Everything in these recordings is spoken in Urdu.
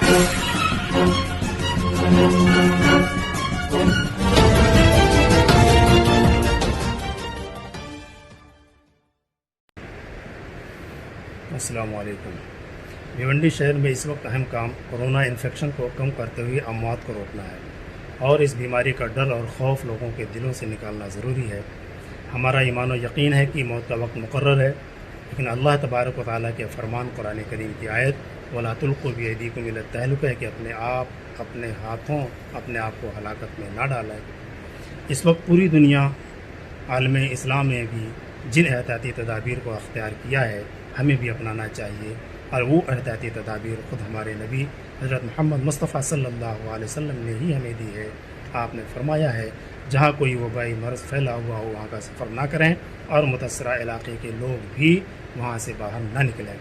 السلام علیکم۔ بھیونڈی شہر میں اس وقت اہم کام کورونا انفیکشن کو کم کرتے ہوئے اموات کو روکنا ہے، اور اس بیماری کا ڈر اور خوف لوگوں کے دلوں سے نکالنا ضروری ہے۔ ہمارا ایمان و یقین ہے کہ موت کا وقت مقرر ہے، لیکن اللہ تبارک و تعالیٰ کے فرمان قرآن کریم کی آیت وَلَا تُلْقُوا بِأَيْدِيكُمْ إِلَى التَّهْلُكَةِ ہے کہ اپنے ہاتھوں اپنے آپ کو ہلاکت میں نہ ڈالیں۔ اس وقت پوری دنیا عالم اسلام میں بھی جن احتیاطی تدابیر کو اختیار کیا ہے، ہمیں بھی اپنانا چاہیے، اور وہ احتیاطی تدابیر خود ہمارے نبی حضرت محمد مصطفیٰ صلی اللہ علیہ وسلم نے ہی ہمیں دی ہے۔ آپ نے فرمایا ہے جہاں کوئی وبائی مرض پھیلا ہوا ہو وہاں کا سفر نہ کریں، اور متاثرہ علاقے کے لوگ بھی وہاں سے باہر نہ نکلیں۔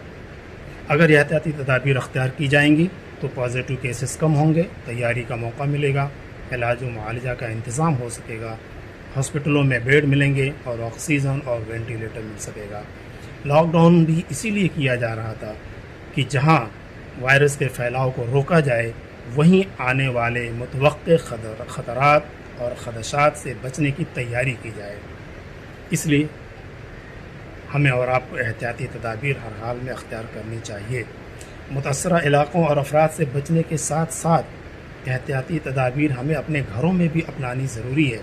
اگر یہ احتیاطی تدابیر اختیار کی جائیں گی تو پازیٹیو کیسز کم ہوں گے، تیاری کا موقع ملے گا، علاج و معالجہ کا انتظام ہو سکے گا، ہاسپٹلوں میں بیڈ ملیں گے اور آکسیجن اور وینٹیلیٹر مل سکے گا۔ لاک ڈاؤن بھی اسی لیے کیا جا رہا تھا کہ جہاں وائرس کے پھیلاؤ کو روکا جائے، وہیں آنے والے متوقع خطرات اور خدشات سے بچنے کی تیاری کی جائے۔ اس لیے ہمیں اور آپ کو احتیاطی تدابیر ہر حال میں اختیار کرنی چاہیے۔ متاثرہ علاقوں اور افراد سے بچنے کے ساتھ ساتھ احتیاطی تدابیر ہمیں اپنے گھروں میں بھی اپنانی ضروری ہے۔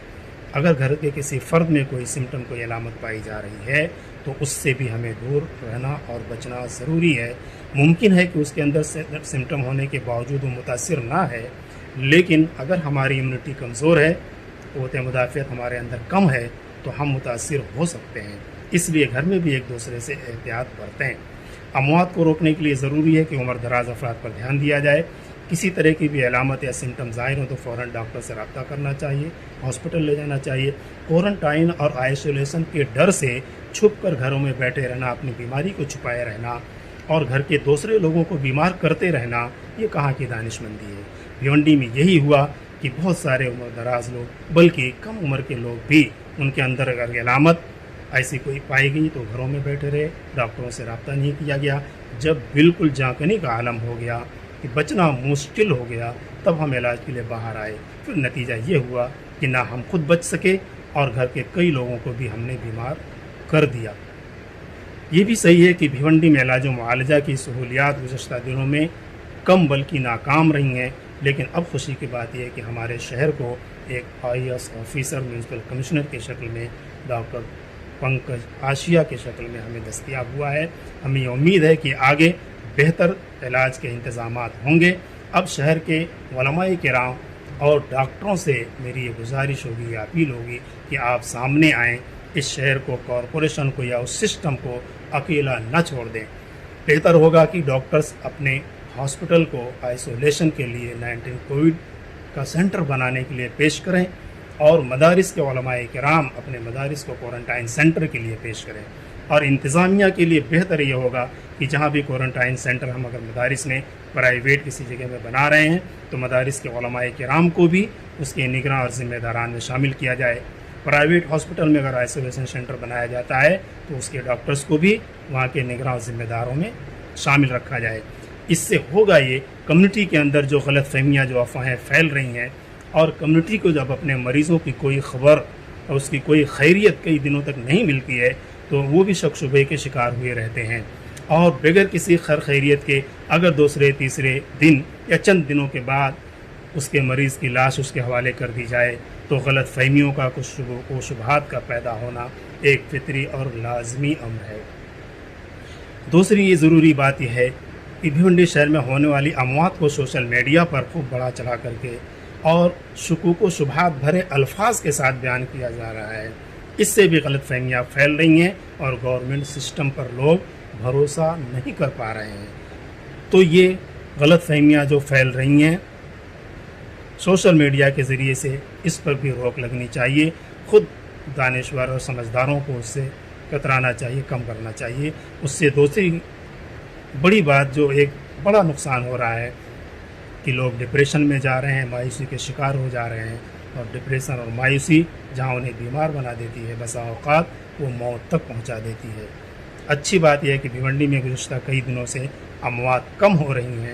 اگر گھر کے کسی فرد میں کوئی سمٹم، کوئی علامت پائی جا رہی ہے تو اس سے بھی ہمیں دور رہنا اور بچنا ضروری ہے۔ ممکن ہے کہ اس کے اندر سمٹم ہونے کے باوجود وہ متاثر نہ ہے، لیکن اگر ہماری امیونٹی کمزور ہے، قوت مدافعت ہمارے اندر کم ہے، تو ہم متاثر ہو سکتے ہیں۔ اس لیے گھر میں بھی ایک دوسرے سے احتیاط برتیں۔ اموات کو روکنے کے لیے ضروری ہے کہ عمر دراز افراد پر دھیان دیا جائے۔ کسی طرح کی بھی علامت یا سمٹم ظاہر ہو تو فوراً ڈاکٹر سے رابطہ کرنا چاہیے، ہاسپٹل لے جانا چاہیے۔ کوارنٹائن اور آئسولیشن کے ڈر سے چھپ کر گھروں میں بیٹھے رہنا، اپنی بیماری کو چھپائے رہنا اور گھر کے دوسرے لوگوں کو بیمار کرتے رہنا، یہ کہاں کی دانش مندی ہے۔ بھیونڈی میں یہی ہوا کہ بہت سارے عمر دراز لوگ، بلکہ کم عمر کے لوگ بھی، ان کے اندر اگر علامت ایسی کوئی پائی گئی تو گھروں میں بیٹھے رہے، ڈاکٹروں سے رابطہ نہیں کیا گیا۔ جب بالکل جانکنی کا عالم ہو گیا کہ بچنا مشکل ہو گیا، تب ہم علاج کے لیے باہر آئے۔ پھر نتیجہ یہ ہوا کہ نہ ہم خود بچ سکے اور گھر کے کئی لوگوں کو بھی ہم نے بیمار کر دیا۔ یہ بھی صحیح ہے کہ بھیونڈی میں علاج و معالجہ کی سہولیات گزشتہ دنوں میں کم بلکہ ناکام رہی ہیں، لیکن اب خوشی کی بات یہ ہے کہ ہمارے شہر کو ایک IAS آفیسر میونسپل کمشنر کی شکل میں ڈاکٹر پنکج آشیا کی شکل میں ہمیں دستیاب ہوا ہے۔ ہمیں یہ امید ہے کہ آگے بہتر علاج کے انتظامات ہوں گے۔ اب شہر کے علماء کرام اور ڈاکٹروں سے میری یہ گزارش ہوگی، یا اپیل ہوگی کہ آپ سامنے آئیں، اس شہر کو، کارپوریشن کو یا اس سسٹم کو اکیلا نہ چھوڑ دیں۔ بہتر ہوگا کہ ڈاکٹرز اپنے ہاسپٹل کو آئسولیشن کے لیے 19 کووڈ کا سینٹر بنانے کے لیے پیش کریں، اور مدارس کے علماء کرام اپنے مدارس کو کوارنٹائن سینٹر کے لیے پیش کریں۔ اور انتظامیہ کے لیے بہتر یہ ہوگا کہ جہاں بھی کوارنٹائن سینٹر ہم اگر مدارس میں پرائیویٹ کسی جگہ میں بنا رہے ہیں تو مدارس کے علماء کرام کو بھی اس کے نگراں اور ذمہ داران میں شامل کیا جائے۔ پرائیویٹ ہاسپٹل میں اگر آئسولیشن سینٹر بنایا جاتا ہے تو اس کے ڈاکٹرز کو بھی وہاں کے نگراں اور ذمہ داروں میں شامل رکھا جائے۔ اس سے ہوگا یہ، کمیونٹی کے اندر جو غلط فہمیاں، جو افواہیں پھیل رہی ہیں، اور کمیونٹی کو جب اپنے مریضوں کی کوئی خبر اور اس کی کوئی خیریت کئی دنوں تک نہیں ملتی ہے تو وہ بھی شک شبے کے شکار ہوئے رہتے ہیں، اور بغیر کسی خیریت کے اگر دوسرے تیسرے دن یا چند دنوں کے بعد اس کے مریض کی لاش اس کے حوالے کر دی جائے تو غلط فہمیوں کا، کچھ شبہات کا پیدا ہونا ایک فطری اور لازمی امر ہے۔ دوسری یہ ضروری بات یہ ہے کہ بھیونڈی شہر میں ہونے والی اموات کو سوشل میڈیا پر خوب بڑا چلا کر کے اور شکوک و شبہات بھرے الفاظ کے ساتھ بیان کیا جا رہا ہے۔ اس سے بھی غلط فہمیاں پھیل رہی ہیں اور گورنمنٹ سسٹم پر لوگ بھروسہ نہیں کر پا رہے ہیں۔ تو یہ غلط فہمیاں جو پھیل رہی ہیں سوشل میڈیا کے ذریعے سے، اس پر بھی روک لگنی چاہیے۔ خود دانشور اور سمجھداروں کو اس سے کترانا چاہیے، کم کرنا چاہیے۔ اس سے دوسری بڑی بات جو ایک بڑا نقصان ہو رہا ہے کہ لوگ ڈپریشن میں جا رہے ہیں، مایوسی کے شکار ہو جا رہے ہیں، اور ڈپریشن اور مایوسی جہاں انہیں بیمار بنا دیتی ہے، بسا اوقات وہ موت تک پہنچا دیتی ہے۔ اچھی بات یہ ہے کہ بھیونڈی میں گزشتہ کئی دنوں سے اموات کم ہو رہی ہیں،